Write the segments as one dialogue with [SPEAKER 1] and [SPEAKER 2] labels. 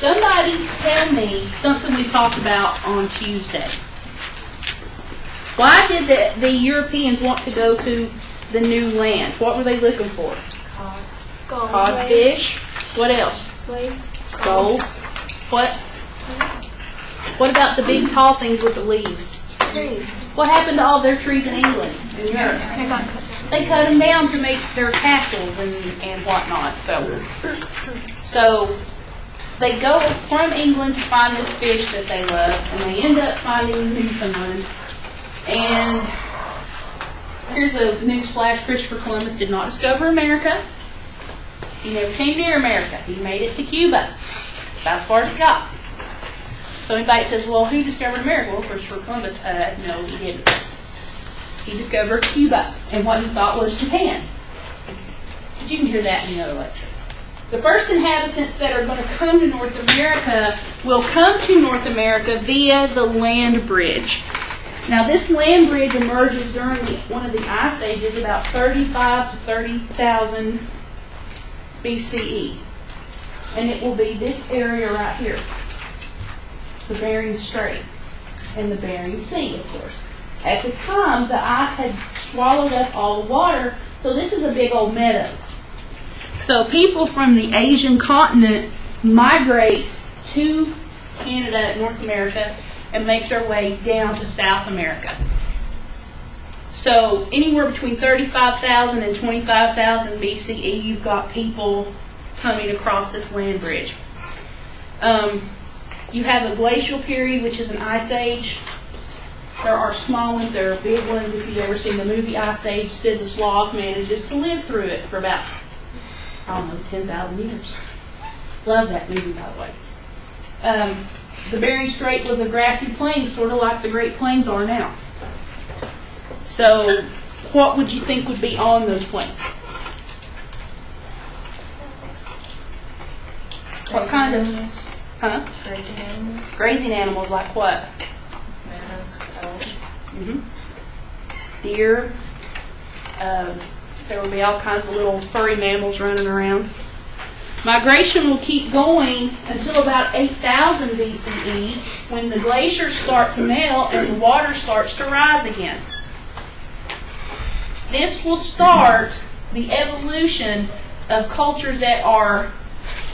[SPEAKER 1] Somebody tell me something we talked about on Tuesday. Why did the Europeans want to go to the new land? What were they looking for?
[SPEAKER 2] Gold.
[SPEAKER 1] Codfish. What else? Gold. What about the big tall things with the leaves?
[SPEAKER 2] Trees.
[SPEAKER 1] What happened to all their trees in England and Europe? They cut them down to make their castles and whatnot. So they go from England to find this fish that they love, and they end up finding Newfoundland. And here's a newsflash: Christopher Columbus did not discover America. He never came near America. He made it to Cuba. That's as far as it got. So anybody says, well, who discovered America? Well, Christopher Columbus. No, he didn't. He discovered Cuba and what he thought was Japan. But you can hear that in the other lecture. The first inhabitants that are going to come to North America will come to North America via the land bridge. Now, this land bridge emerges during one of the ice ages, about 35 to 30,000 BCE. And it will be this area right here. The Bering Strait and the Bering Sea, of course. At the time, the ice had swallowed up all the water, so this is a big old meadow. So people from the Asian continent migrate to Canada, North America, and make their way down to South America. So anywhere between 35,000 and 25,000 BCE, you've got people coming across this land bridge. You have a glacial period, which is an ice age. There are small ones, there are big ones. If you've ever seen the movie Ice Age, Sid the Sloth manages to live through it for about, 10,000 years. Love that movie, by the way. The Bering Strait was a grassy plain, sort of like the Great Plains are now. So, what would you think would be on those plains? What kind of? Huh?
[SPEAKER 2] Grazing animals.
[SPEAKER 1] Grazing animals like what?
[SPEAKER 2] Mammals, elk.
[SPEAKER 1] Deer. There will be all kinds of little furry mammals running around. Migration will keep going until about 8,000 BCE, when the glaciers start to melt and the water starts to rise again. This will start the evolution of cultures that are,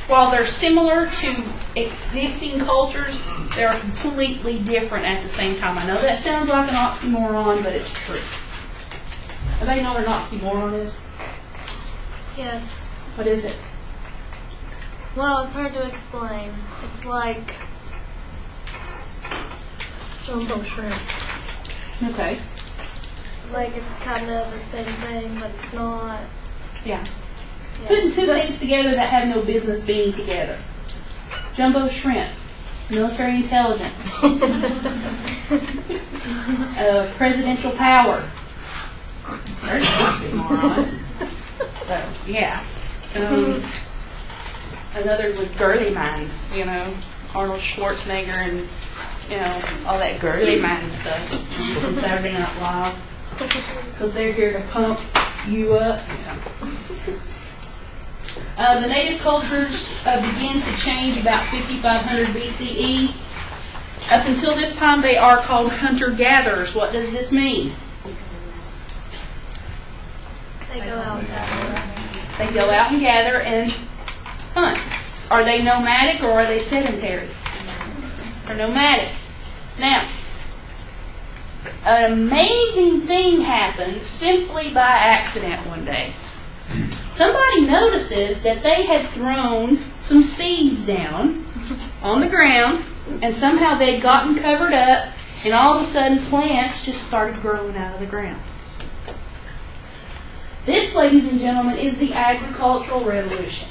[SPEAKER 1] while they're similar to existing cultures, they're completely different at the same time. I know that sounds like an oxymoron, but it's true. Anybody know what an oxymoron is?
[SPEAKER 2] Yes.
[SPEAKER 1] What is it?
[SPEAKER 2] Well, it's hard to explain. It's like jumbo shrimp.
[SPEAKER 1] Okay.
[SPEAKER 2] Like it's kind of the same thing, but it's not.
[SPEAKER 1] Yeah. Putting two things together that have no business being together. Jumbo shrimp, military intelligence, presidential power. There's an oxymoron. So, yeah. Another with girly mind, Arnold Schwarzenegger and, all that girly mind stuff from Saturday Night Live. Because they're here to pump you up. The native cultures begin to change about 5,500 BCE. Up until this time, they are called hunter-gatherers. What does this mean?
[SPEAKER 2] They go out and gather.
[SPEAKER 1] They go out and gather and hunt. Are they nomadic or are they sedentary? They're nomadic. Now, an amazing thing happens simply by accident one day. Somebody notices that they had thrown some seeds down on the ground, and somehow they'd gotten covered up, and all of a sudden plants just started growing out of the ground. This, ladies and gentlemen, is the agricultural revolution.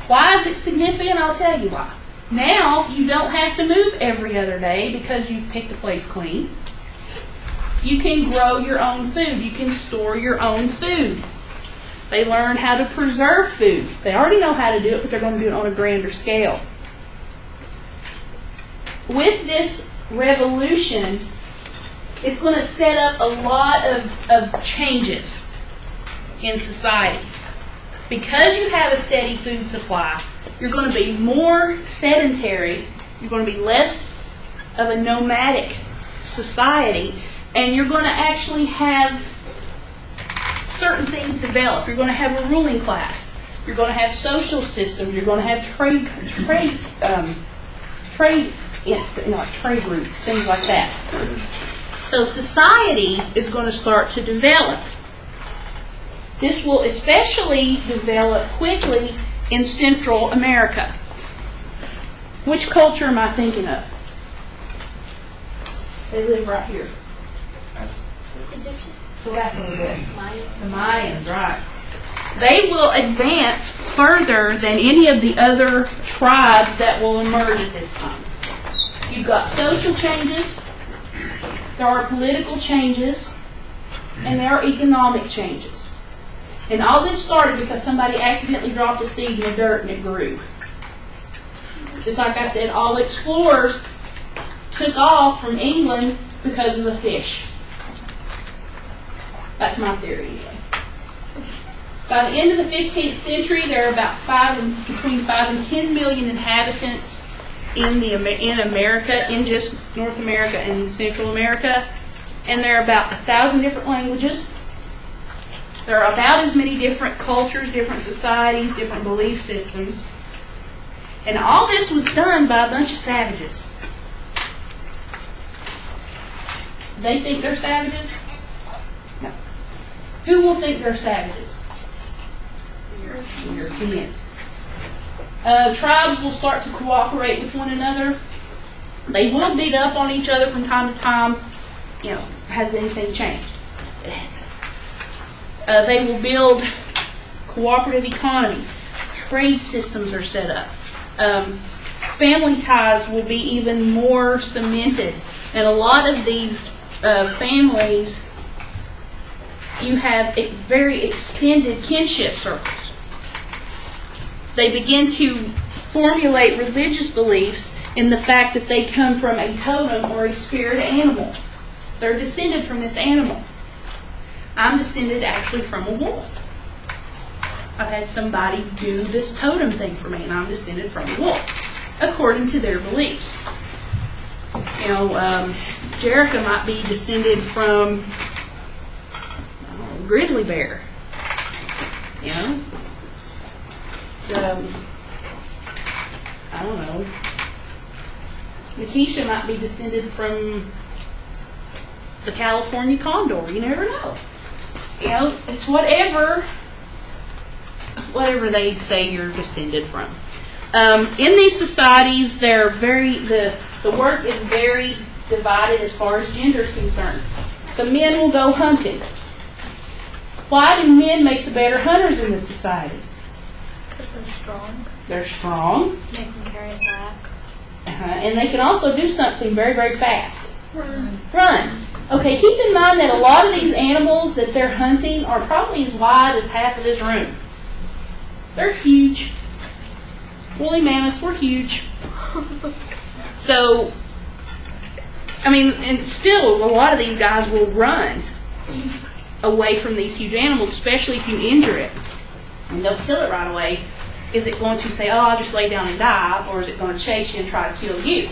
[SPEAKER 1] Why is it significant? I'll tell you why. Now, you don't have to move every other day because you've picked the place clean. You can grow your own food. You can store your own food. They learn how to preserve food. They already know how to do it, but they're going to do it on a grander scale. With this revolution, it's going to set up a lot of changes in society. Because you have a steady food supply, you're going to be more sedentary, you're going to be less of a nomadic society, and you're going to actually have certain things develop. You're going to have a ruling class. You're going to have social systems. You're going to have trade routes, things like that. So society is going to start to develop. This will especially develop quickly in Central America. Which culture am I thinking of? They live right here. So that's a little bit. The Mayans, right. They will advance further than any of the other tribes that will emerge at this time. You've got social changes, there are political changes, and there are economic changes. And all this started because somebody accidentally dropped a seed in the dirt and it grew. Just like I said, all explorers took off from England because of the fish. That's my theory anyway. By the end of the 15th century, there are about between 5 and 10 million inhabitants in America, in just North America and Central America. And there are about 1,000 different languages. There are about as many different cultures, different societies, different belief systems. And all this was done by a bunch of savages. They think they're savages? No. Who will think they're savages? Europeans. Tribes will start to cooperate with one another. They will beat up on each other from time to time. Has anything changed? It hasn't. They will build cooperative economies. Trade systems are set up. Family ties will be even more cemented. And a lot of these families, you have very extended kinship circles. They begin to formulate religious beliefs in the fact that they come from a totem or a spirit animal. They're descended from this animal. I'm descended actually from a wolf. I've had somebody do this totem thing for me, and I'm descended from a wolf, according to their beliefs. Jerica might be descended from a grizzly bear. I don't know. Nikisha might be descended from the California condor. You never know. It's whatever they say you're descended from. In these societies, the work is very divided as far as gender is concerned. The men will go hunting. Why do men make the better hunters in this society?
[SPEAKER 2] Because they're strong.
[SPEAKER 1] They're strong.
[SPEAKER 2] They can carry a pack.
[SPEAKER 1] And they can also do something very, very fast.
[SPEAKER 2] Run.
[SPEAKER 1] Okay, keep in mind that a lot of these animals that they're hunting are probably as wide as half of this room. They're huge. Woolly mammoths were huge. So, and still a lot of these guys will run away from these huge animals, especially if you injure it. And they'll kill it right away. Is it going to say, I'll just lay down and die, or is it going to chase you and try to kill you?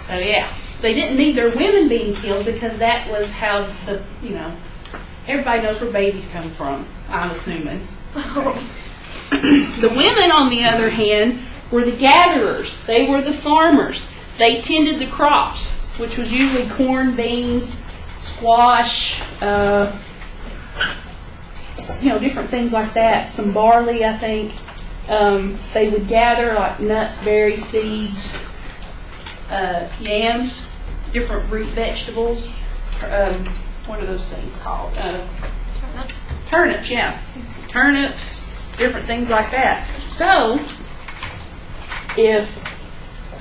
[SPEAKER 1] So, yeah. They didn't need their women being killed because that was how everybody knows where babies come from, I'm assuming. The women, on the other hand, were the gatherers. They were the farmers. They tended the crops, which was usually corn, beans, squash, different things like that. Some barley, I think. They would gather like nuts, berries, seeds, yams, different root vegetables. What are those things called?
[SPEAKER 2] Turnips.
[SPEAKER 1] Turnips, yeah. Turnips, different things like that. So, if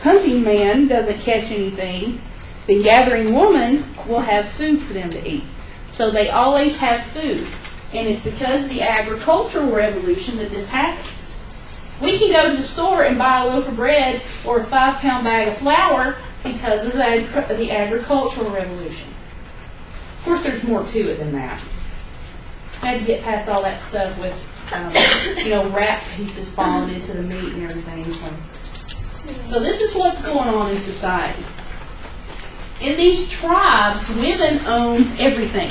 [SPEAKER 1] hunting man doesn't catch anything, the gathering woman will have food for them to eat. So they always have food. And it's because of the agricultural revolution that this happens. We can go to the store and buy a loaf of bread or a 5-pound bag of flour because of the agricultural revolution. Of course, there's more to it than that. had to get past all that stuff with, wrap pieces falling into the meat and everything. So this is what's going on in society. In these tribes, women own everything.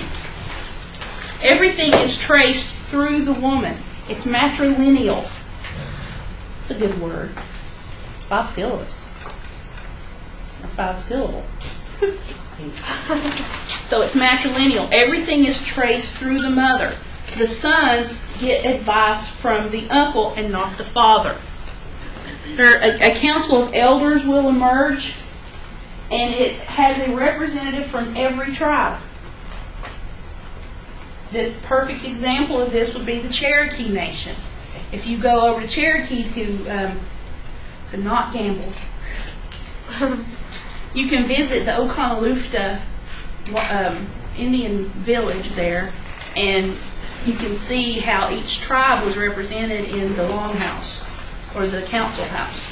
[SPEAKER 1] Everything is traced through the woman. It's matrilineal. It's a good word. 5 syllables. Or 5 syllable. So it's matrilineal. Everything is traced through the mother. The sons get advice from the uncle and not the father. A council of elders will emerge, and it has a representative from every tribe. This perfect example of this would be the Cherokee Nation. If you go over to Cherokee to not gamble, you can visit the Oconaluftha Indian village there, and you can see how each tribe was represented in the longhouse or the council house.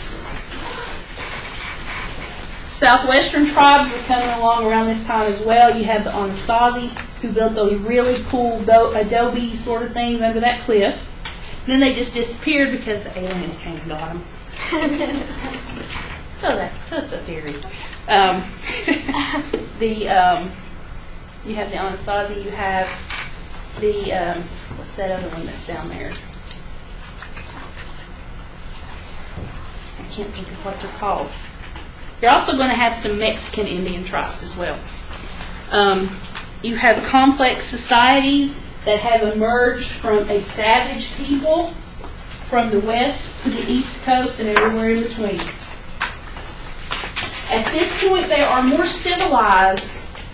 [SPEAKER 1] Southwestern tribes were coming along around this time as well. You have the Anasazi, who built those really cool adobe sort of things under that cliff. Then they just disappeared because the aliens came and got them. So that's a theory. You have the Anasazi. You have the what's that other one that's down there? I can't think of what they're called. You're also going to have some Mexican Indian tribes as well. You have complex societies that have emerged from a savage people from the west to the east coast and everywhere in between. At this point, they are more civilized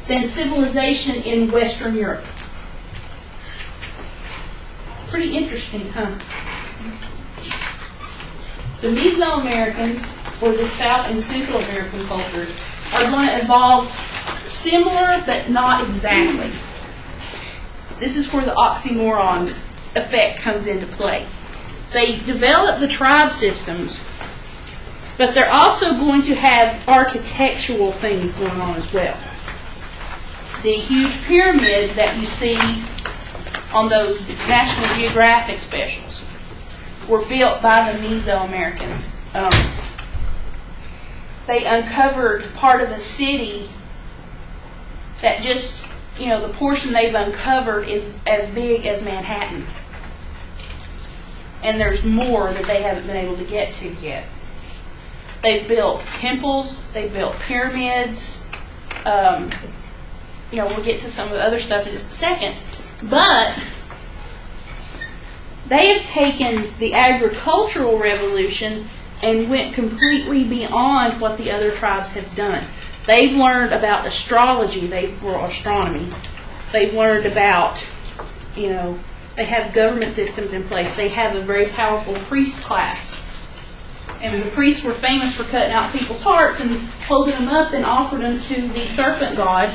[SPEAKER 1] than civilization in Western Europe. Pretty interesting, huh? The Mesoamericans, or the South and Central American cultures, are going to evolve similar but not exactly. This is where the oxymoron effect comes into play. They develop the tribe systems, but they're also going to have architectural things going on as well. The huge pyramids that you see on those National Geographic specials were built by the Mesoamericans. They uncovered part of a city that just, the portion they've uncovered is as big as Manhattan. And there's more that they haven't been able to get to yet. They built temples, they built pyramids. We'll get to some of the other stuff in just a second. But they have taken the agricultural revolution and went completely beyond what the other tribes have done. They've learned about astrology, astronomy. They've learned about, they have government systems in place. They have a very powerful priest class. And the priests were famous for cutting out people's hearts and holding them up and offering them to the serpent god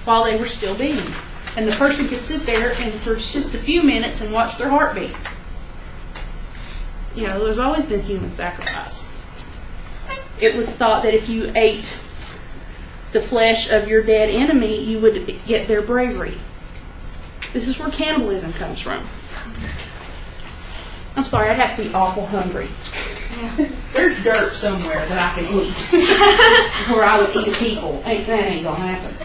[SPEAKER 1] while they were still beating. And the person could sit there and for just a few minutes and watch their heart beat. There's always been human sacrifice. It was thought that if you ate the flesh of your dead enemy, you would get their bravery. This is where cannibalism comes from. I'm sorry, I'd have to be awful hungry. Yeah. There's dirt somewhere that I can eat where I would eat people. That ain't gonna happen.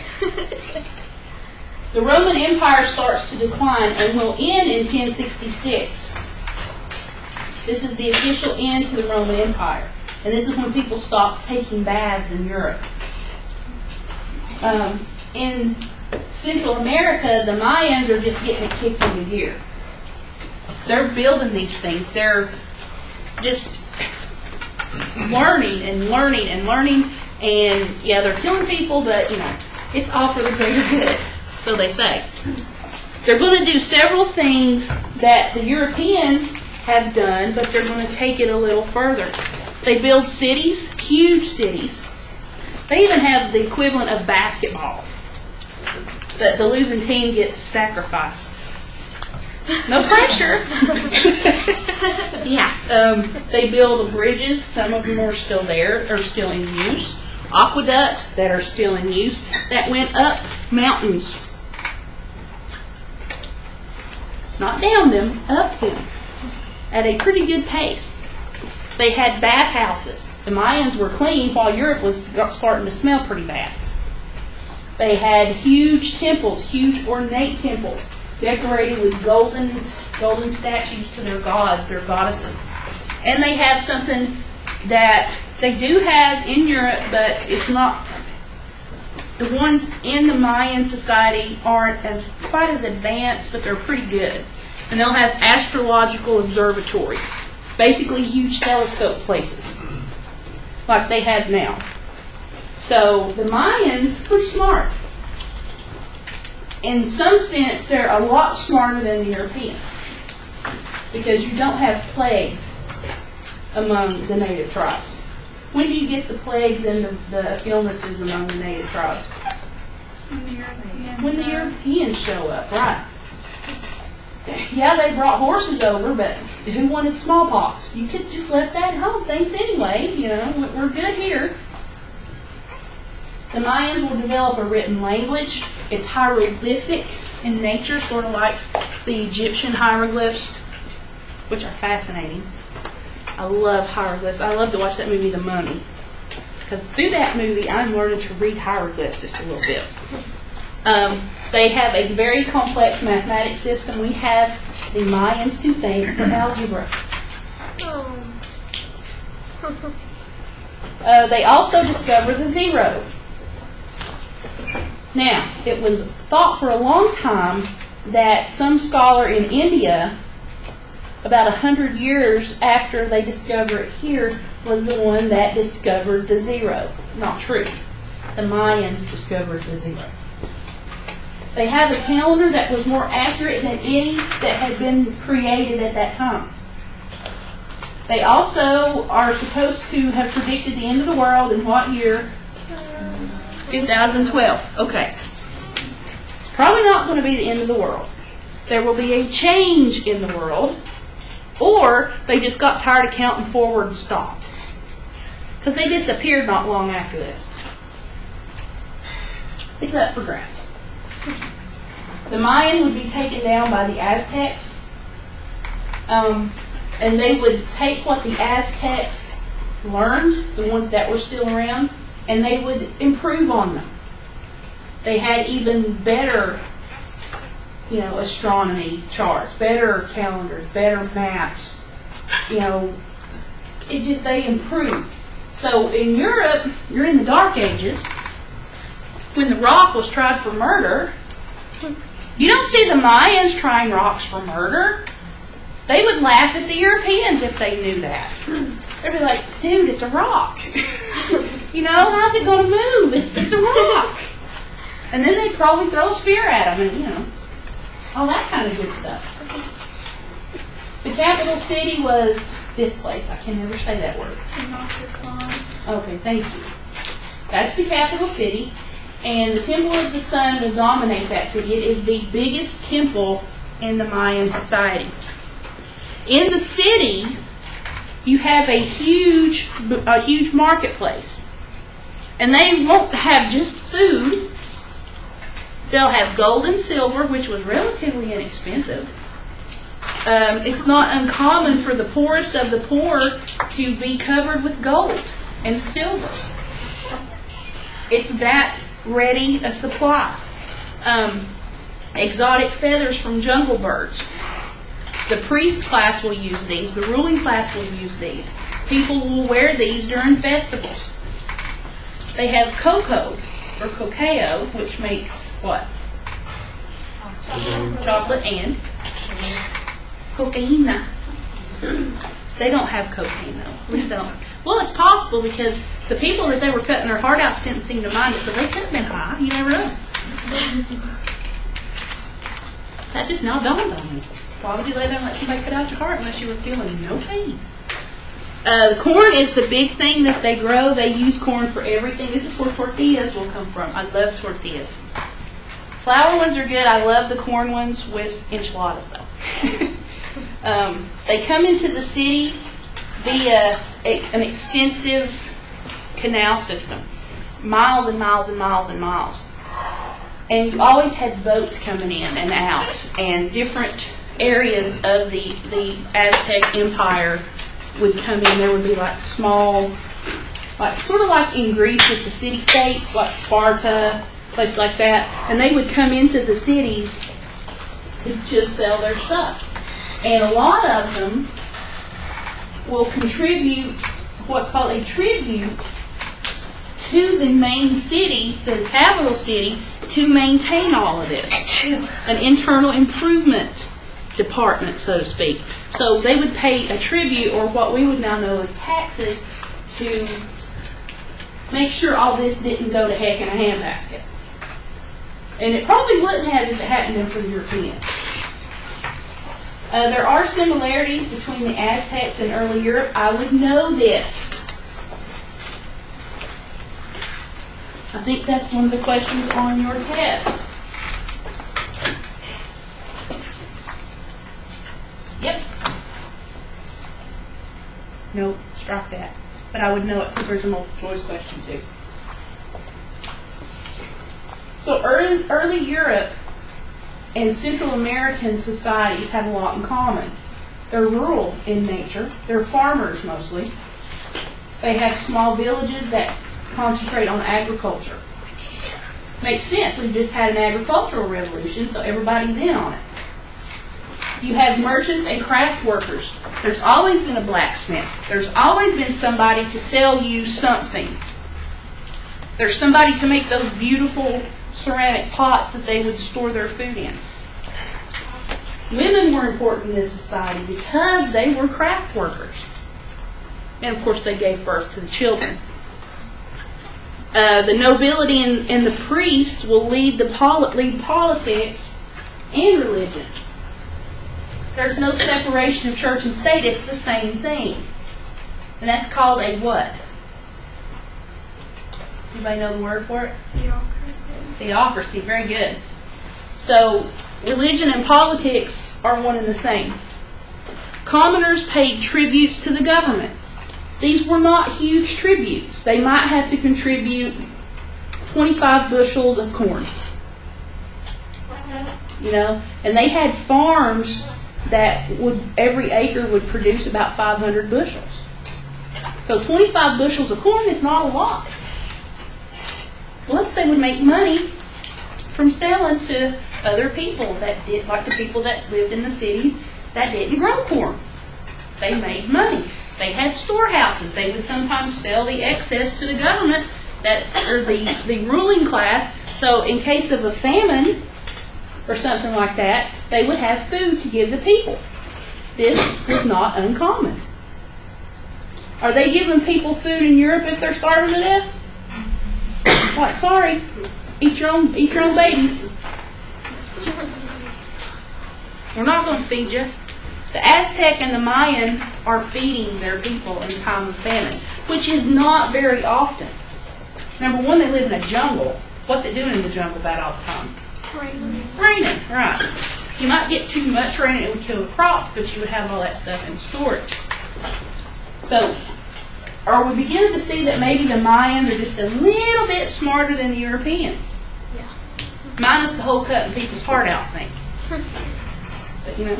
[SPEAKER 1] The Roman Empire starts to decline and will end in 1066. This is the official end to the Roman Empire. And this is when people stop taking baths in Europe. In Central America, the Mayans are just getting it kicked into gear. They're building these things. They're just learning. And yeah, they're killing people, but it's all for the greater good. So they say. They're going to do several things that the Europeans have done, but they're going to take it a little further. They build cities, huge cities. They even have the equivalent of basketball. The losing team gets sacrificed. No pressure. Yeah. They build bridges. Some of them are still there, are still in use. Aqueducts that are still in use that went up mountains. not down them, up them, at a pretty good pace. They had bathhouses. The Mayans were clean while Europe was starting to smell pretty bad. They had huge temples, huge ornate temples, decorated with golden statues to their gods, their goddesses. And they have something that they do have in Europe, but it's not, the ones in the Mayan society aren't quite as advanced, but they're pretty good. And they'll have astrological observatories, basically huge telescope places, like they have now. So the Mayans are pretty smart. In some sense, they're a lot smarter than the Europeans, because you don't have plagues among the native tribes. When do you get the plagues and the illnesses among the native tribes? When the Europeans show up, right. Yeah, they brought horses over, but who wanted smallpox? You could just left that at home. Thanks anyway, we're good here. The Mayans will develop a written language. It's hieroglyphic in nature, sort of like the Egyptian hieroglyphs, which are fascinating. I love hieroglyphs. I love to watch that movie, The Mummy, because through that movie, I'm learning to read hieroglyphs just a little bit. They have a very complex mathematics system. We have the Mayans to thank for algebra. They also discovered the zero. Now, it was thought for a long time that some scholar in India, about 100 years after they discovered it here, was the one that discovered the zero. Not true. The Mayans discovered the zero. They have a calendar that was more accurate than any that had been created at that time. They also are supposed to have predicted the end of the world in what year? 2012. Okay. It's probably not going to be the end of the world. There will be a change in the world, or they just got tired of counting forward and stopped. Because they disappeared not long after this. It's up for grabs. The Mayan would be taken down by the Aztecs, and they would take what the Aztecs learned, the ones that were still around, and they would improve on them. They had even better, astronomy charts, better calendars, better maps. They improved. So in Europe, you're in the Dark Ages, when the rock was tried for murder. You don't see the Mayans trying rocks for murder. They would laugh at the Europeans if they knew that. They'd be like, dude, it's a rock. How's it going to move? It's a rock. And then they'd probably throw a spear at them and, all that kind of good stuff. The capital city was this place. I can never say that word. Okay, thank you. That's the capital city. And the Temple of the Sun will dominate that city. It is the biggest temple in the Mayan society. In the city, you have a huge marketplace. And they won't have just food. They'll have gold and silver, which was relatively inexpensive. It's not uncommon for the poorest of the poor to be covered with gold and silver. It's that ready a supply. Exotic feathers from jungle birds. The priest class will use these. The ruling class will use these. People will wear these during festivals. They have cocoa, or cacao, which makes what? Chocolate and cocaine. They don't have cocaine, though. At least they don't. Well, it's possible because the people that they were cutting their heart out didn't seem to mind it, so they could have been high. You never know. That just now dawned on me. Why would you lay there and let somebody cut out your heart unless you were feeling no pain? The corn is the big thing that they grow. They use corn for everything. This is where tortillas will come from. I love tortillas. Flour ones are good. I love the corn ones with enchiladas, though. They come into the city via an extensive canal system. Miles and miles and miles and miles. And you always had boats coming in and out, and different areas of the Aztec Empire would come in. There would be like small, like sort of like in Greece with the city-states, like Sparta, places like that, and they would come into the cities to just sell their stuff. And a lot of them will contribute what's called a tribute to the main city, the capital city, to maintain all of this. An internal improvement department, so to speak. So they would pay a tribute, or what we would now know as taxes, to make sure all this didn't go to heck in a handbasket. And it probably wouldn't have if it hadn't been for the Europeans. There are similarities between the Aztecs and early Europe. I would know this. I think that's one of the questions on your test. Yep. No, strike that. But I would know it because there's a multiple choice question too. So early Europe and Central American societies have a lot in common. They're rural in nature. They're farmers mostly. They have small villages that concentrate on agriculture. Makes sense. We've just had an agricultural revolution, so everybody's in on it. You have merchants and craft workers. There's always been a blacksmith. There's always been somebody to sell you something. There's somebody to make those beautiful ceramic pots that they would store their food in. Women were important in this society because they were craft workers. And of course they gave birth to the children. The nobility and the priests will lead politics and religion. There's no separation of church and state. It's the same thing. And that's called a what? Anybody know the word for it?
[SPEAKER 2] Theocracy.
[SPEAKER 1] Theocracy. Very good. So, religion and politics are one and the same. Commoners paid tributes to the government. These were not huge tributes. They might have to contribute 25 bushels of corn. You know, and they had farms that every acre would produce about 500 bushels. So 25 bushels of corn is not a lot. Plus they would make money from selling to other people that did, like the people that lived in the cities that didn't grow corn. They made money. They had storehouses. They would sometimes sell the excess to the government, or the ruling class. So in case of a famine or something like that, they would have food to give the people. This was not uncommon. Are they giving people food in Europe if they're starving to death? Like, sorry, eat your own babies. We're not going to feed you. The Aztec and the Mayan are feeding their people in time of famine, which is not very often. Number one, they live in a jungle. What's it doing in the jungle about all the time? Raining, right. You might get too much rain and it would kill the crops, but you would have all that stuff in storage. So, are we beginning to see that maybe the Mayans are just a little bit smarter than the Europeans?
[SPEAKER 2] Yeah.
[SPEAKER 1] Minus the whole cutting people's heart out thing. But, you know,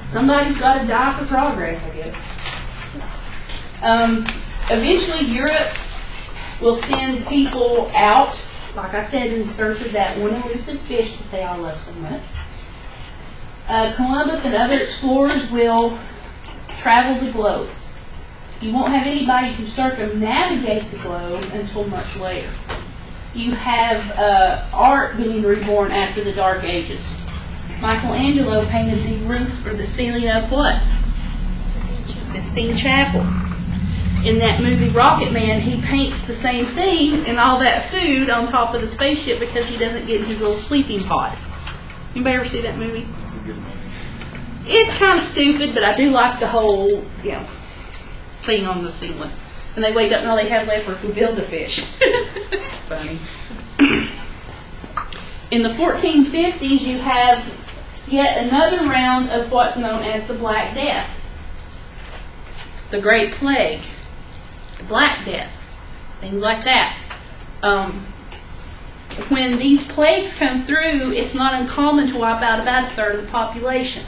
[SPEAKER 1] somebody's got to die for progress, I guess. Eventually, Europe will send people out, like I said, in search of that one elusive fish that they all love so much. Columbus and other explorers will travel the globe. You won't have anybody to circumnavigate the globe until much later. You have art being reborn after the Dark Ages. Michelangelo painted the roof or the ceiling of what? Sistine Chapel. In that movie Rocket Man, he paints the same thing and all that food on top of the spaceship because he doesn't get his little sleeping pod. Anybody ever see that movie?
[SPEAKER 3] It's a good movie.
[SPEAKER 1] It's kind of stupid, but I do like the whole, thing on the ceiling. And they wake up and all they have left are gefilte. It's funny. In the 1450s, you have yet another round of what's known as the Black Death. The Great Plague. The Black Death. Things like that. when these plagues come through, it's not uncommon to wipe out about a third of the population.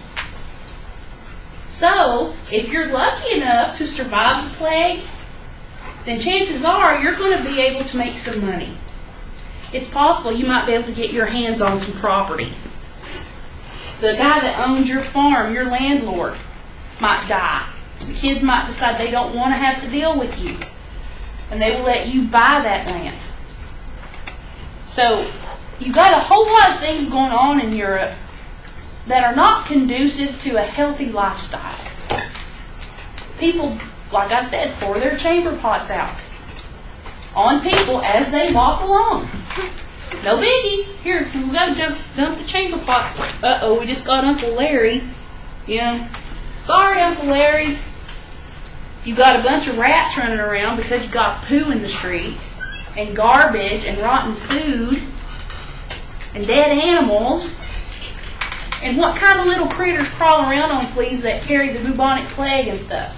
[SPEAKER 1] So, if you're lucky enough to survive the plague, then chances are you're going to be able to make some money. It's possible you might be able to get your hands on some property. The guy that owns your farm, your landlord, might die. The kids might decide they don't want to have to deal with you, and they will let you buy that land. So, you've got a whole lot of things going on in Europe that are not conducive to a healthy lifestyle. People, like I said, pour their chamber pots out on people as they walk along. No biggie. Here, we've got to dump the chamber pot. Uh-oh, we just got Uncle Larry. Yeah. Sorry, Uncle Larry. You've got a bunch of rats running around because you got poo in the streets, and garbage, and rotten food, and dead animals. And what kind of little critters crawl around on fleas that carry the bubonic plague and stuff?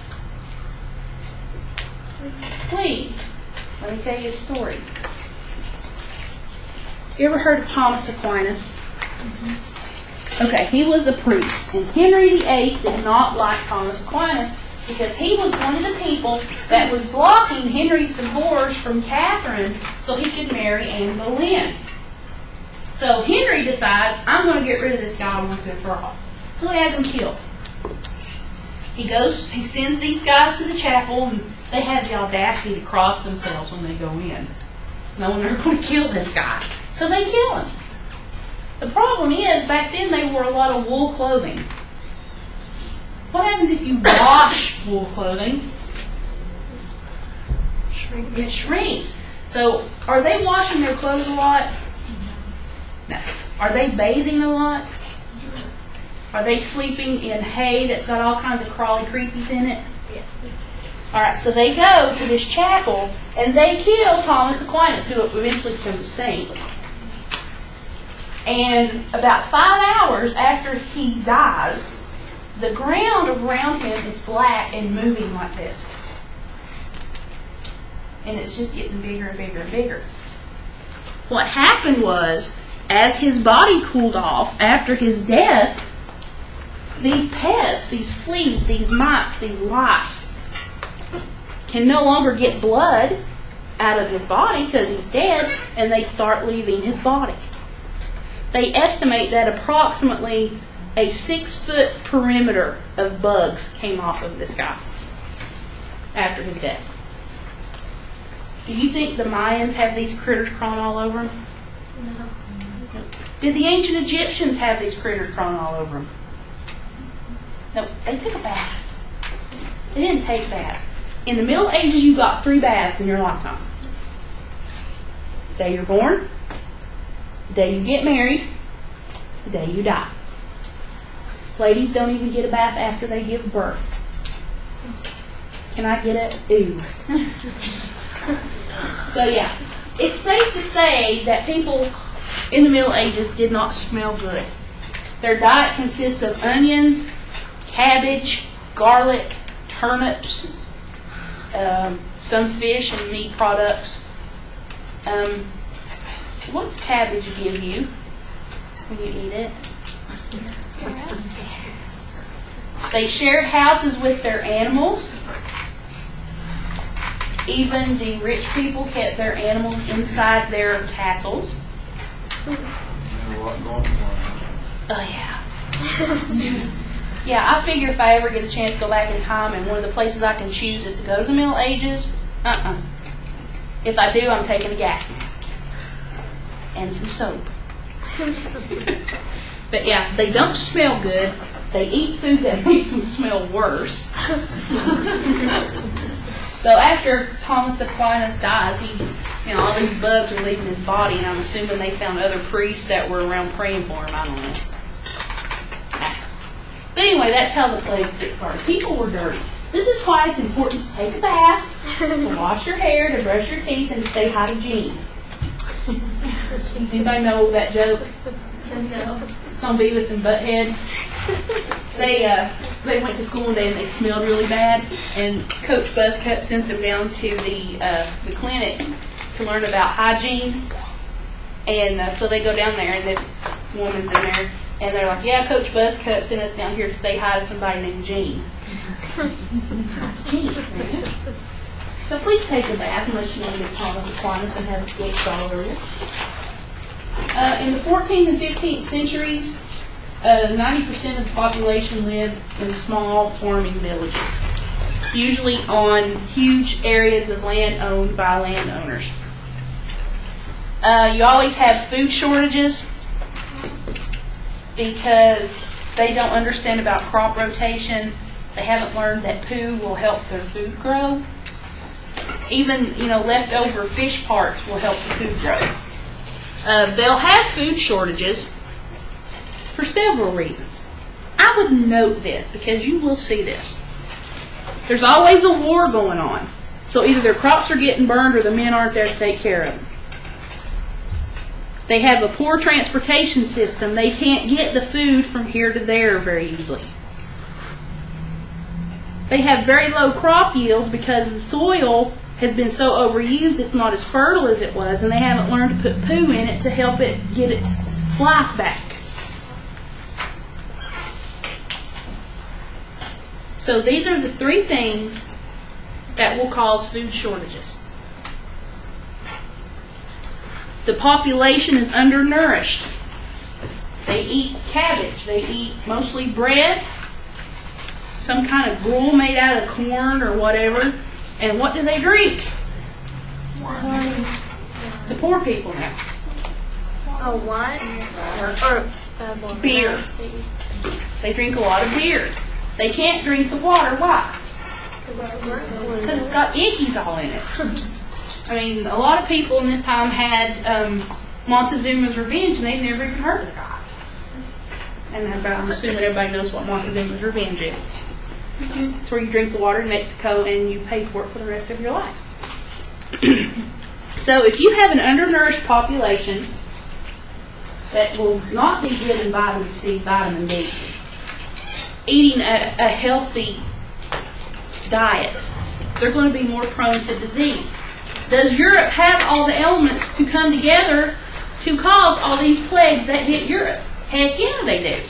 [SPEAKER 1] Fleas. Let me tell you a story. You ever heard of Thomas Aquinas? Mm-hmm. Okay, he was a priest, and Henry VIII did not like Thomas Aquinas because he was one of the people that was blocking Henry's divorce from Catherine so he could marry Anne Boleyn. So Henry decides, I'm going to get rid of this guy once and for all. So he has him killed. He sends these guys to the chapel, and they have the audacity to cross themselves when they go in. Knowing they're going to kill this guy. So they kill him. The problem is, back then they wore a lot of wool clothing. What happens if you wash wool clothing? It shrinks. So, are they washing their clothes a lot? No. Are they bathing a lot? Are they sleeping in hay that's got all kinds of crawly creepies in it? Yeah. Alright, so they go to this chapel and they kill Thomas Aquinas, who eventually becomes a saint. And about 5 hours after he dies, the ground around him is black and moving like this. And it's just getting bigger and bigger and bigger. What happened was, as his body cooled off after his death, these pests, these fleas, these mites, these lice, can no longer get blood out of his body because he's dead, and they start leaving his body. They estimate that approximately a 6-foot perimeter of bugs came off of this guy after his death. Do you think the Mayans have these critters crawling all over them? No. Did the ancient Egyptians have these critters crawling all over them? No, they took a bath. They didn't take baths. In the Middle Ages, you got 3 baths in your lifetime. The day you're born, the day you get married, the day you die. Ladies don't even get a bath after they give birth. Can I get a ooh? So yeah, it's safe to say that people in the Middle Ages did not smell good. Their diet consists of onions, cabbage, garlic, turnips, some fish and meat products. What's cabbage give you when you eat it? They shared houses with their animals. Even the rich people kept their animals inside their castles. Oh yeah. Yeah, I figure if I ever get a chance to go back in time and one of the places I can choose is to go to the Middle Ages, if I do, I'm taking a gas mask. And some soap. But yeah, they don't smell good. They eat food that makes them smell worse. So after Thomas Aquinas dies, all these bugs are leaving his body, and I'm assuming they found other priests that were around praying for him. I don't know. But anyway, that's how the plagues get started. People were dirty. This is why it's important to take a bath, to wash your hair, to brush your teeth, and to stay hygiene. Anybody know that joke?
[SPEAKER 2] No.
[SPEAKER 1] It's on Beavis and Butthead. They went to school one day and they smelled really bad, and Coach Buzzcut sent them down to the clinic to learn about hygiene. And so they go down there, and this woman's in there, and they're like, yeah, Coach Buzzcut sent us down here to say hi to somebody named Jean. Jean, man. So please take a bath unless you want to get Thomas Aquinas and have Gates all over you. In the 14th and 15th centuries, 90% of the population lived in small farming villages, usually on huge areas of land owned by landowners. You always have food shortages because they don't understand about crop rotation. They haven't learned that poo will help their food grow. Even, leftover fish parts will help the food grow. They'll have food shortages for several reasons. I would note this because you will see this. There's always a war going on. So either their crops are getting burned or the men aren't there to take care of them. They have a poor transportation system. They can't get the food from here to there very easily. They have very low crop yields because the soil has been so overused it's not as fertile as it was, and they haven't learned to put poo in it to help it get its life back. So these are the three things that will cause food shortages. The population is undernourished. They eat cabbage. They eat mostly bread, some kind of gruel made out of corn or whatever. And what do they drink?
[SPEAKER 2] Wine.
[SPEAKER 1] The poor people now.
[SPEAKER 2] Oh, wine? Or
[SPEAKER 1] beer. They drink a lot of beer. They can't drink the water. Why? Because it's got ickies all in it. I mean, a lot of people in this time had Montezuma's Revenge, and they've never even heard of the guy. And I'm assuming everybody knows what Montezuma's Revenge is. It's where you drink the water in Mexico and you pay for it for the rest of your life. So if you have an undernourished population that will not be given vitamin C, vitamin D, eating a healthy diet, they're going to be more prone to disease. Does Europe have all the elements to come together to cause all these plagues that hit Europe? Heck yeah, they do.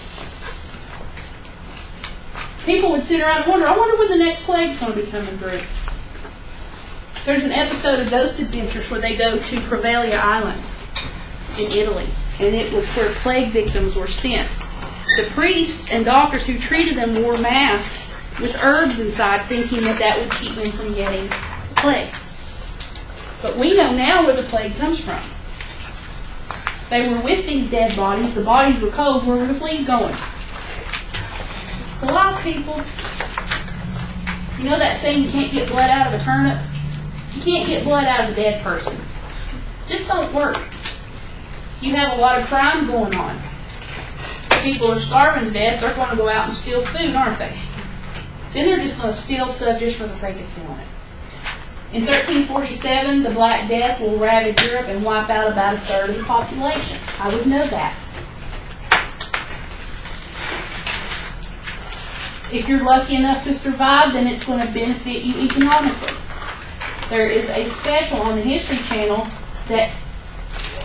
[SPEAKER 1] People would sit around and wonder, I wonder when the next plague's going to be coming through. There's an episode of Ghost Adventures where they go to Provelia Island in Italy, and it was where plague victims were sent. The priests and doctors who treated them wore masks with herbs inside, thinking that that would keep them from getting the plague. But we know now where the plague comes from. They were with these dead bodies. The bodies were cold. Where were the fleas going? A lot of people, you know that saying, you can't get blood out of a turnip? You can't get blood out of a dead person. Just don't work. You have a lot of crime going on. People are starving to death. They're going to go out and steal food, aren't they? Then they're just going to steal stuff just for the sake of stealing it. In 1347, the Black Death will ravage Europe and wipe out about a third of the population. I would know that. If you're lucky enough to survive, then it's going to benefit you economically. There is a special on the History Channel that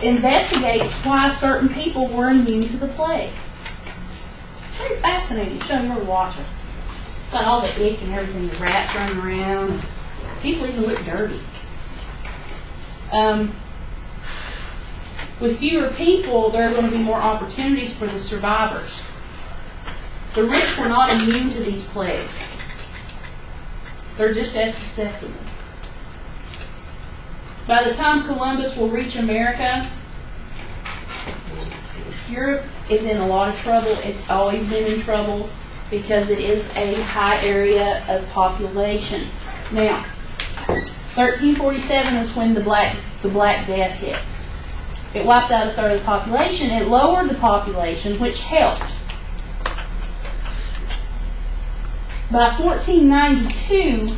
[SPEAKER 1] investigates why certain people were immune to the plague. Very fascinating show. You ever watch it? It's got all the ick and everything, the rats running around. People even look dirty. With fewer people, there are going to be more opportunities for the survivors. The rich were not immune to these plagues. They're just as susceptible. By the time Columbus will reach America, Europe is in a lot of trouble. It's always been in trouble because it is a high area of population. Now, 1347 is when the Black Death hit. It wiped out a third of the population. It lowered the population, which helped. By 1492,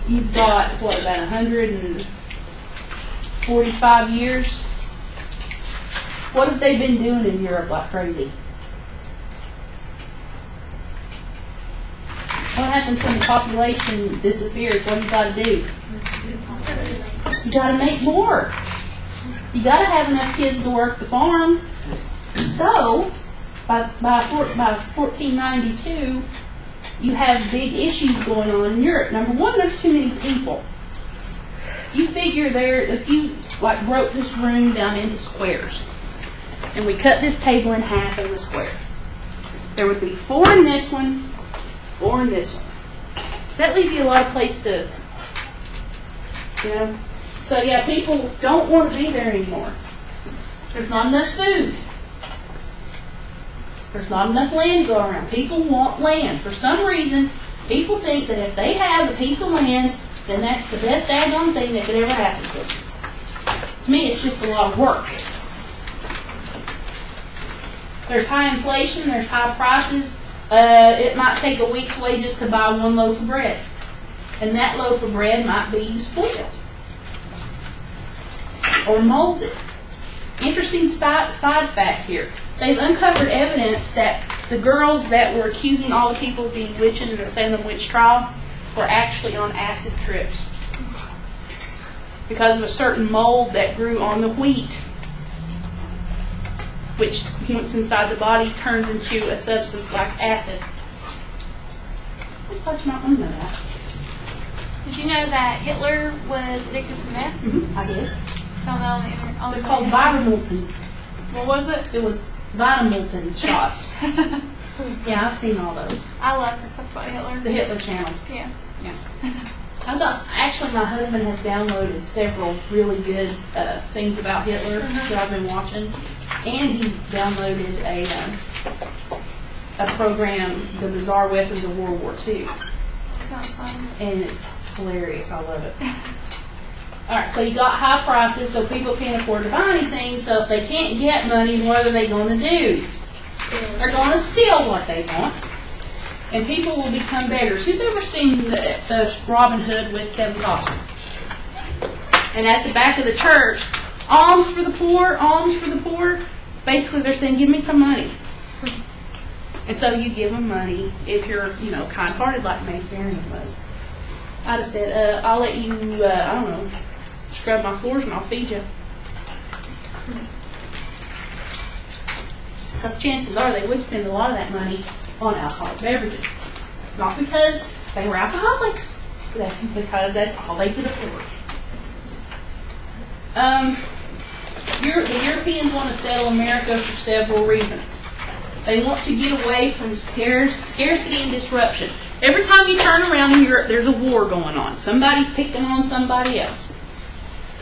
[SPEAKER 1] you've got, about 145 years? What have they been doing in Europe like crazy? What happens when the population disappears? What do you got to do? You got to make more. You got to have enough kids to work the farm. So, by 1492, you have big issues going on in Europe. Number one, there's too many people. You figure if you broke this room down into squares, and we cut this table in half in the square, there would be 4 in this one, 4 in this one. Does that leave you a lot of place to, So yeah, people don't want to be there anymore. There's not enough food. There's not enough land to go around. People want land. For some reason, people think that if they have a piece of land, then that's the best daggone thing that could ever happen to them. To me, it's just a lot of work. There's high inflation. There's high prices. It might take a week's wages to buy 1 loaf of bread. And that loaf of bread might be spoiled or molded. Interesting side fact here. They've uncovered evidence that the girls that were accusing all the people of being witches in the Salem witch trial were actually on acid trips because of a certain mold that grew on the wheat, which once inside the body turns into a substance like acid. I just thought you might want to know that.
[SPEAKER 2] Did you know that Hitler was addicted to meth?
[SPEAKER 1] Mm-hmm, I did.
[SPEAKER 2] Found that on the internet.
[SPEAKER 1] They're called Vitamilton.
[SPEAKER 2] What was it?
[SPEAKER 1] It was Vitamilton shots. Yeah, I've seen all those.
[SPEAKER 2] I love the stuff about Hitler.
[SPEAKER 1] The Hitler channel.
[SPEAKER 2] Yeah.
[SPEAKER 1] Actually, my husband has downloaded several really good things about Hitler that I've been watching. And he downloaded a program, The Bizarre Weapons of World War II.
[SPEAKER 2] Sounds fun.
[SPEAKER 1] And it's hilarious. I love it. Alright, so you got high prices, so people can't afford to buy anything. So if they can't get money, what are they going to do? They're going to steal what they want. And people will become beggars. Who's ever seen the Robin Hood with Kevin Costner? And at the back of the church, alms for the poor, alms for the poor. Basically, they're saying, give me some money. And so you give them money if you're, kind-hearted like May Marion was. I'd have said, I'll let you, scrub my floors and I'll feed you. Because chances are they would spend a lot of that money on alcoholic beverages. Not because they were alcoholics, but that's because that's all they could afford. The Europeans want to settle America for several reasons. They want to get away from scarcity and disruption. Every time you turn around in Europe, there's a war going on. Somebody's picking on somebody else.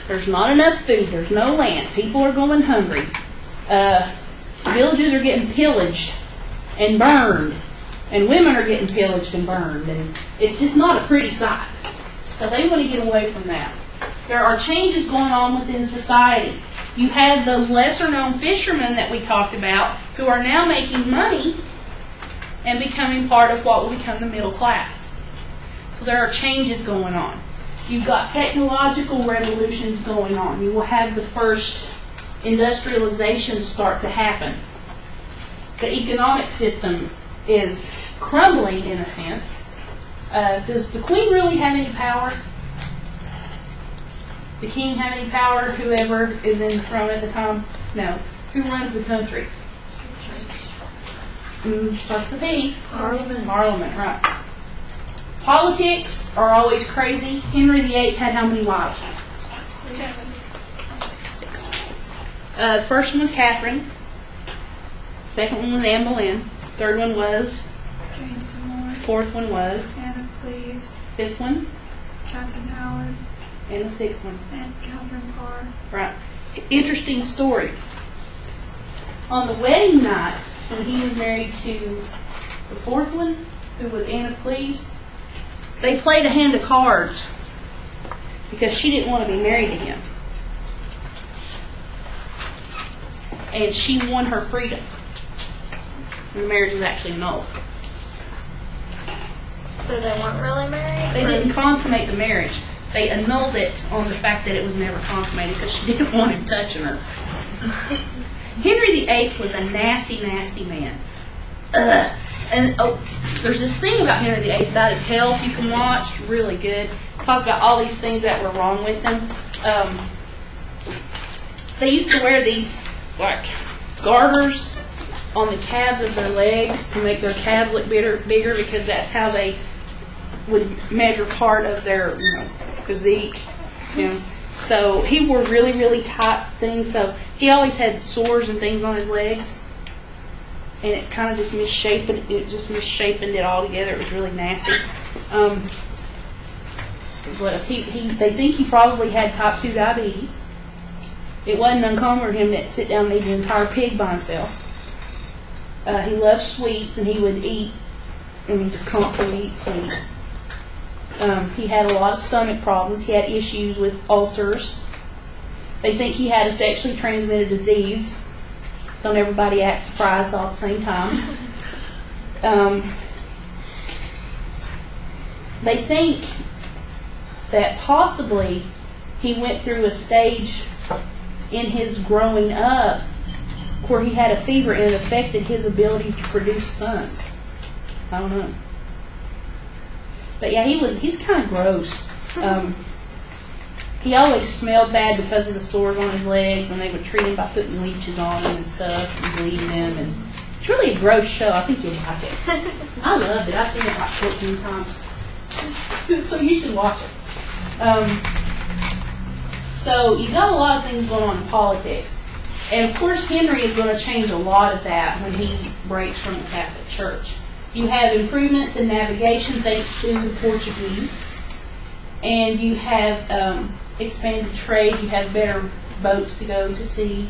[SPEAKER 1] There's not enough food. There's no land. People are going hungry. Villages are getting pillaged and burned. And women are getting pillaged and burned. And it's just not a pretty sight. So they want to get away from that. There are changes going on within society. You have those lesser-known fishermen that we talked about who are now making money and becoming part of what will become the middle class. So there are changes going on. You've got technological revolutions going on. You will have the first industrialization start to happen. The economic system is crumbling in a sense. Does the Queen really have any power? The King have any power? Whoever is in the throne at the time? No. Who runs the country? Starts with P.
[SPEAKER 2] Parliament.
[SPEAKER 1] Parliament, right. Politics are always crazy. Henry VIII had how many wives? 6. The first one was Catherine. Second one was Anne Boleyn. Third one was
[SPEAKER 2] Jane Seymour.
[SPEAKER 1] Fourth one was
[SPEAKER 2] Anna Cleves.
[SPEAKER 1] Fifth one
[SPEAKER 2] Catherine Howard.
[SPEAKER 1] and the sixth one.
[SPEAKER 2] And Catherine Parr.
[SPEAKER 1] Right. Interesting story. On the wedding night, when he was married to the fourth one, who was Anne of Cleves, they played a hand of cards because she didn't want to be married to him. And she won her freedom. The marriage was actually annulled.
[SPEAKER 2] So they weren't really married?
[SPEAKER 1] They didn't consummate the marriage. They annulled it on the fact that it was never consummated because she didn't want him touching her. Henry VIII was a nasty, nasty man. And there's this thing about Henry VIII about his health you can watch, really good. Talk about all these things that were wrong with him. they used to wear these like garters on the calves of their legs to make their calves look bigger because that's how they would measure part of their physique. So he wore really, really tight things. So he always had sores and things on his legs, and it kind of just misshapen it all together. It was really nasty. What else? They think he probably had type 2 diabetes. It wasn't uncommon for him to sit down and eat an entire pig by himself. He loved sweets, and he would just constantly eat sweets. He had a lot of stomach problems. He had issues with ulcers. They think he had a sexually transmitted disease. Don't everybody act surprised all at the same time. They think that possibly he went through a stage in his growing up where he had a fever and it affected his ability to produce sons. I don't know. But yeah, he's kind of gross. He always smelled bad because of the sores on his legs, and they would treat him by putting leeches on him and stuff and bleeding him. And it's really a gross show. I think you'll like it. I loved it. I've seen it like 14 times. So you should watch it. So you got a lot of things going on in politics. And of course Henry is going to change a lot of that when he breaks from the Catholic Church. You have improvements in navigation thanks to the Portuguese. And you have expanded trade. You have better boats to go to sea.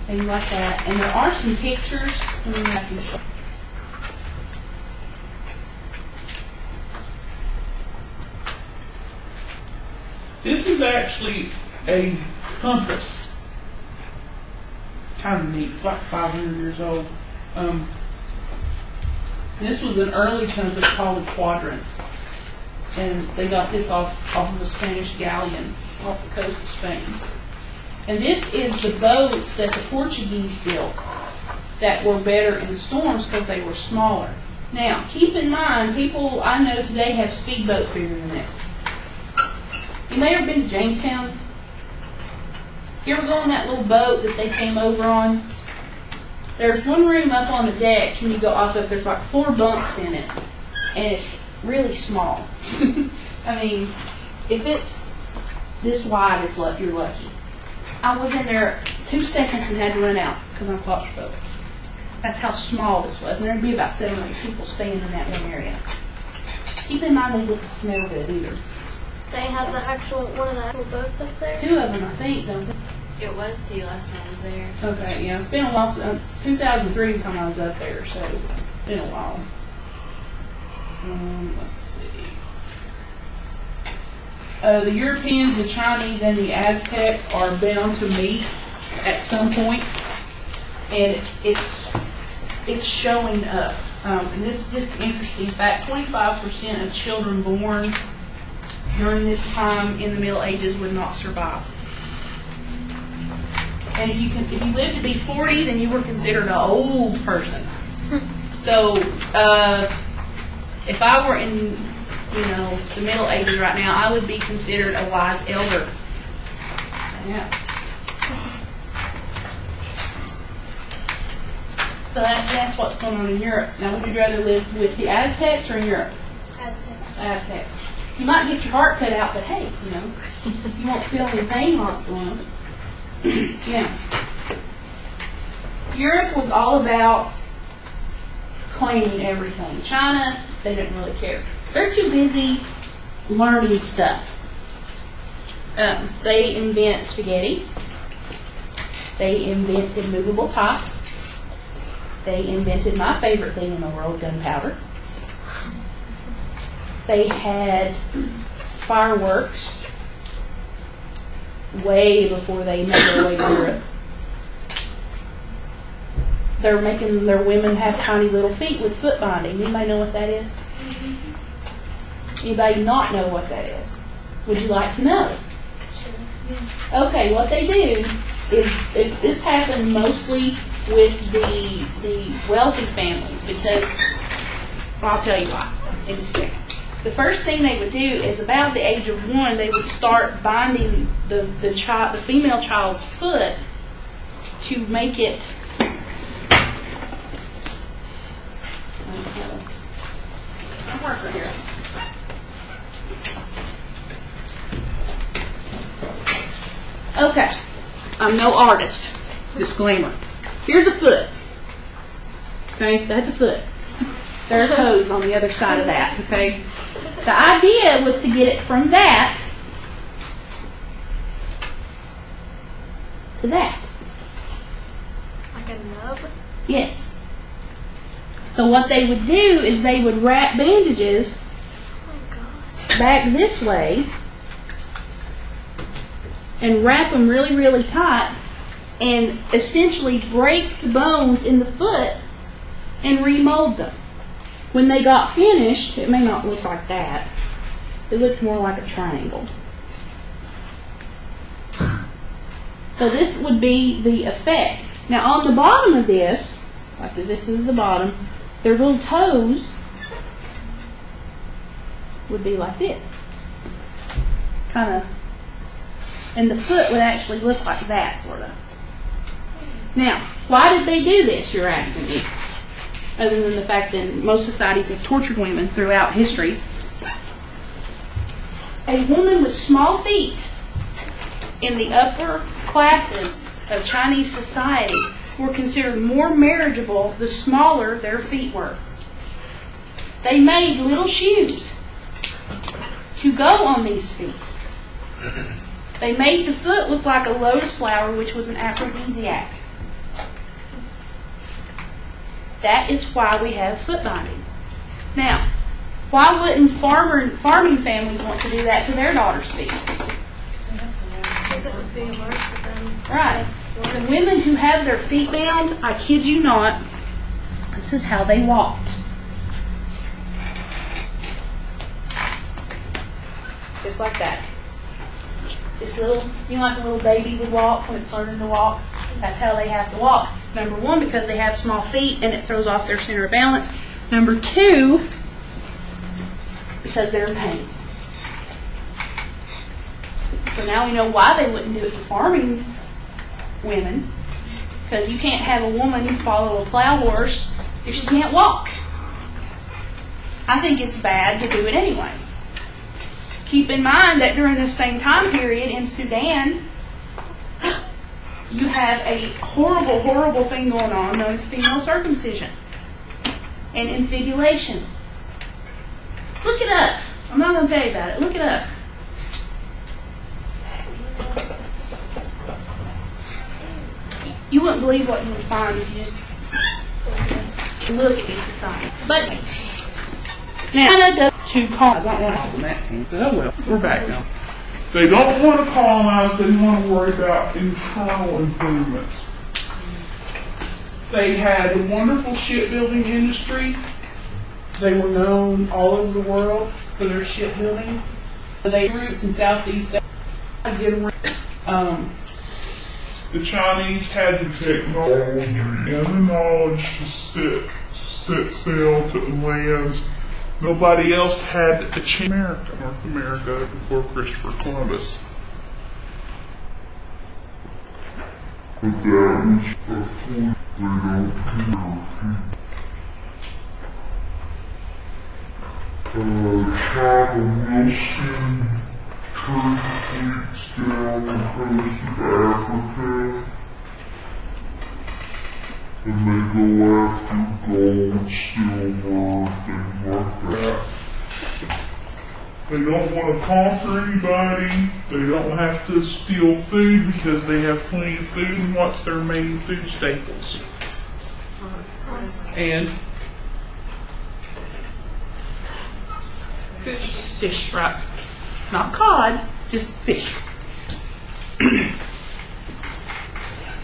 [SPEAKER 1] Things like that. And there are some pictures. I can show.
[SPEAKER 3] This is actually a compass. Kind of neat. It's like 500 years old. This was an early compass called a quadrant. And they got this off of a Spanish galleon off the coast of Spain. And this is the boats that the Portuguese built that were better in storms because they were smaller. Now, keep in mind, people I know today have speedboats bigger than this. You may have been to Jamestown. You ever go on that little boat that they came over on? There's one room up on the deck, and you go off of, there's like 4 bunks in it, and it's really small. I mean, if it's this wide, you're lucky. I was in there 2 seconds and had to run out because I'm claustrophobic. That's how small this was, and there'd be about 7 or 8 people staying in that one area. Keep in mind they wouldn't smell good either.
[SPEAKER 2] They have one of the actual boats up there?
[SPEAKER 1] 2 of them, I think, don't they?
[SPEAKER 4] It was 2 last time I was there.
[SPEAKER 1] Okay, yeah, it's been a while. 2003 is when I was up there, so it's been a while. Let's see. The Europeans, the Chinese, and the Aztec are bound to meet at some point, and it's showing up. And this is just interesting. In fact, 25% of children born during this time in the Middle Ages would not survive. And if you lived to be 40, then you were considered an old person. So if I were in the Middle Ages right now, I would be considered a wise elder. Yeah. So that's what's going on in Europe. Now, would you rather live with the Aztecs or in Europe? Aztecs. You might get your heart cut out, but hey, you won't feel any pain while it's going on. Yeah. Europe was all about claiming everything. China, they didn't really care. They're too busy learning stuff. They invent spaghetti. They invented movable type. They invented my favorite thing in the world, gunpowder. They had fireworks way before they made their way to Europe. They're making their women have tiny little feet with foot binding. Anybody know what that is? Anybody not know what that is? Would you like to know? Sure. Okay, what they do is this happened mostly with the wealthy families because I'll tell you why in a second. The first thing they would do is about the age of 1, they would start binding the female child's foot to make it a marker here. Okay, I'm no artist. Disclaimer. Here's a foot. Okay, that's a foot. There are toes on the other side of that. Okay, the idea was to get it from that to that.
[SPEAKER 2] Like a nub?
[SPEAKER 1] Yes. So what they would do is they would wrap bandages
[SPEAKER 2] Oh my gosh.
[SPEAKER 1] back this way and wrap them really, really tight and essentially break the bones in the foot and remold them. When they got finished, it may not look like that. It looked more like a triangle. So this would be the effect. Now on the bottom of this, like this is the bottom, their little toes would be like this. Kind of, and the foot would actually look like that, sort of. Now, why did they do this, you're asking me? Other than the fact that most societies have tortured women throughout history. A woman with small feet in the upper classes of Chinese society were considered more marriageable the smaller their feet were. They made little shoes to go on these feet. They made the foot look like a lotus flower, which was an aphrodisiac. That is why we have foot binding. Now, why wouldn't farming families want to do that to their daughters' feet?
[SPEAKER 2] Because it would be worse for them.
[SPEAKER 1] Right. The women who have their feet bound, I kid you not, this is how they walked. Just like that. This little, you know, like a little baby would walk when it's learning to walk? That's how they have to walk. Number one, because they have small feet and it throws off their center of balance. Number two, because they're in pain. So now we know why they wouldn't do it to farming women. Because you can't have a woman follow a plow horse if she can't walk. I think it's bad to do it anyway. Keep in mind that during this same time period in Sudan, you have a horrible, horrible thing going on known as female circumcision and infibulation. Look it up. I'm not going to tell you about it. Look it up. You wouldn't believe what you would find if you just look at this society. But now, to cause.
[SPEAKER 5] I don't want to call them that. Oh well, we're back now. They don't want to colonize, they want to worry about internal improvements. They had a wonderful shipbuilding industry. They were known all over the world for their shipbuilding. They had roots in Southeast Asia. The Chinese had the technology and the knowledge to set sail to the lands nobody else had a chance. North America before Christopher Columbus. But that was a fleet they don't China will see trade fleets down the coast of Africa. And they go after gold, silver, things like that. They don't want to conquer anybody. They don't have to steal food because they have plenty of food. And what's their main food staples? And fish, right? Not cod, just fish.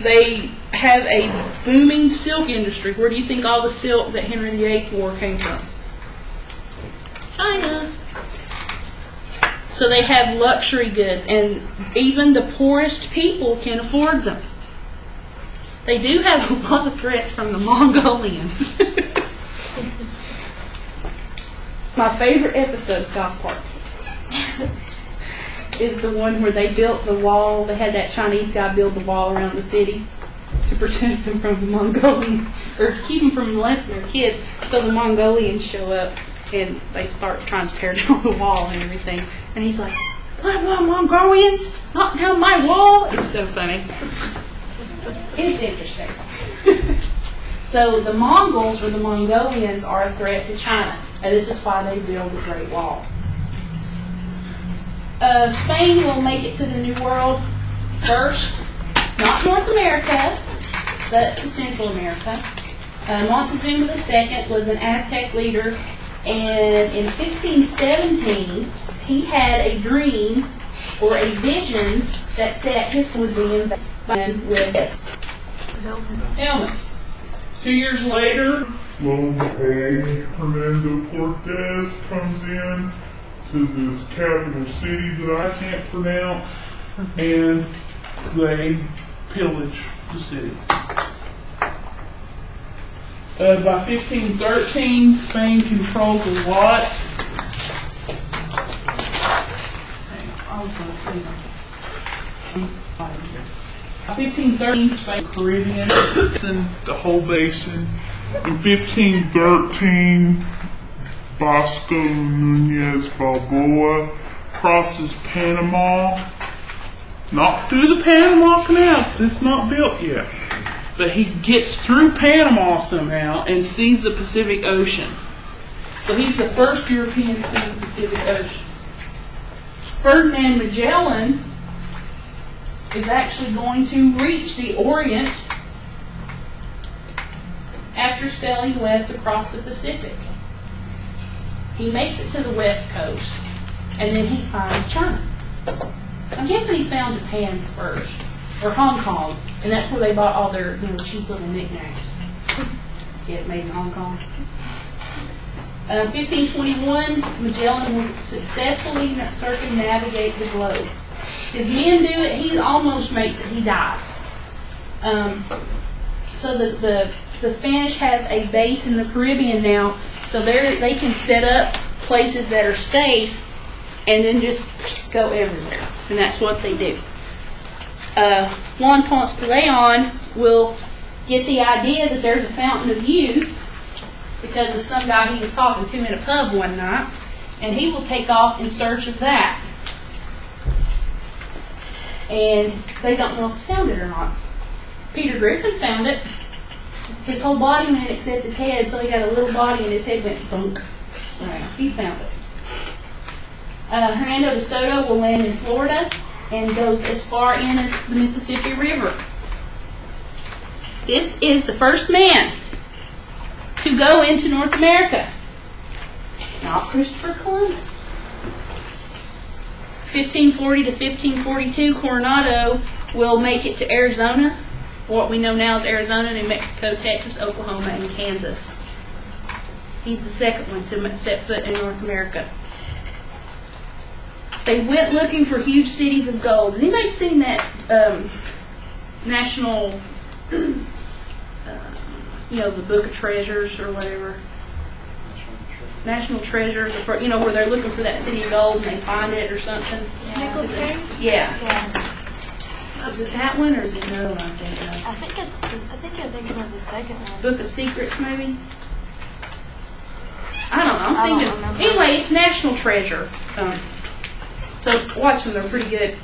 [SPEAKER 5] They have a booming silk industry. Where do you think all the silk that Henry VIII wore came from? China. So they have luxury goods, and even the poorest people can afford them. They do have a lot of threats from the Mongolians. My favorite episode of South Park is the one where they built the wall. They had that Chinese guy build the wall around the city to
[SPEAKER 3] protect them from the Mongolian, or to keep them from molesting their kids. So the Mongolians show up and they start trying to tear down the wall and everything. And he's like, "Blah, blah, Mongolians, knock down my wall." It's so funny. It's interesting. So the Mongols or the Mongolians are a threat to China, and this is why they build the Great Wall. Spain will make it to the New World first, not North America, but to Central America. Montezuma II was an Aztec leader, and in 1517 he had a dream or a vision that said his would be invaded with helmets.
[SPEAKER 5] 2 years later, lo and behold, Hernando Cortez comes in to this capital city that I can't pronounce, and they pillage the city. By 1513, Spain controls a lot. By 1513, Spain, Caribbean, the whole basin. In 1513, Vasco Nunez Balboa crosses Panama, not through the Panama Canal, because it's not built yet, but he gets through Panama somehow and sees the Pacific Ocean.
[SPEAKER 3] So he's the first European to see the Pacific Ocean. Ferdinand Magellan is actually going to reach the Orient after sailing west across the Pacific. He makes it to the west coast, and then he finds China. I'm guessing he found Japan first, or Hong Kong, and that's where they bought all their cheap little knickknacks. Get made in Hong Kong. 1521, Magellan will successfully circumnavigate the globe. His men do it. He almost makes it. He dies. So the Spanish have a base in the Caribbean now, so they can set up places that are safe and then just go everywhere. And that's what they do. Juan Ponce de Leon will get the idea that there's a fountain of youth because of some guy he was talking to in a pub one night, and he will take off in search of that. And they don't know if he found it or not. Peter Griffin found it. His whole body went except his head, so he got a little body and his head went thunk. He found it. Hernando de Soto will land in Florida and goes as far in as the Mississippi River. This is the first man to go into North America. Not Christopher Columbus. 1540 to 1542, Coronado will make it to Arizona, what we know now as Arizona, New Mexico, Texas, Oklahoma, and Kansas. He's the second one to set foot in North America. They went looking for huge cities of gold. Has anybody seen that national, the Book of Treasures or whatever? National Treasures, where they're looking for that city of gold and they find it or something.
[SPEAKER 2] Nicholas Cage?
[SPEAKER 3] Yeah. Is it that one or is it another one I'm thinking of?
[SPEAKER 2] I think you're thinking of the second one.
[SPEAKER 3] Book of Secrets, maybe? I don't know.
[SPEAKER 2] I don't remember.
[SPEAKER 3] Anyway, it's National Treasure. So watch them. They're pretty good.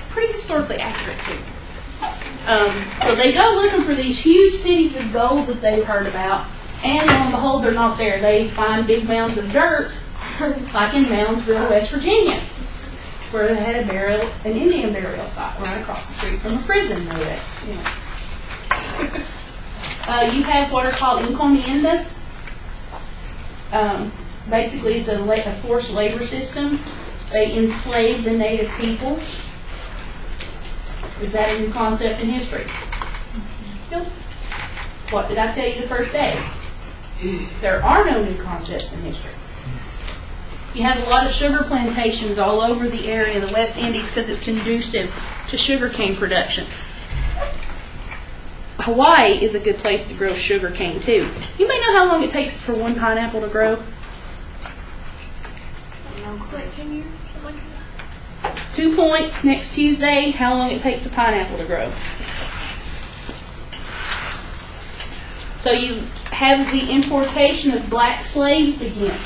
[SPEAKER 3] Pretty historically accurate, too. So they go looking for these huge cities of gold that they've heard about. And lo and behold, they're not there. They find big mounds of dirt, like in Moundsville, West Virginia, where they had an Indian burial site right across the street from a prison, no less. You have what are called encomiendas. Basically, it's a forced labor system. They enslave the native people. Is that a new concept in history? Nope. What did I tell you the first day? There are no new concepts in history. You have a lot of sugar plantations all over the area, the West Indies, because it's conducive to sugarcane production. Hawaii is a good place to grow sugarcane too. You may know how long it takes for one pineapple to grow.
[SPEAKER 2] It's like 10 years.
[SPEAKER 3] 2 points next Tuesday. How long it takes a pineapple to grow?
[SPEAKER 1] So you have the importation of black slaves begin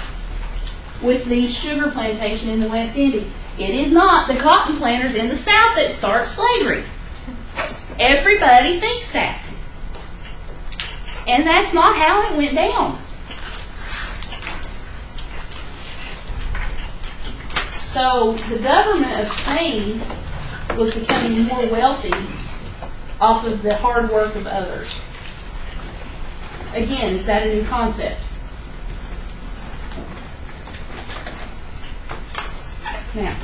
[SPEAKER 1] with the sugar plantation in the West Indies. It is not the cotton planters in the South that start slavery. Everybody thinks that. And that's not how it went down. So the government of Spain was becoming more wealthy off of the hard work of others. Again, is that a new concept? Now,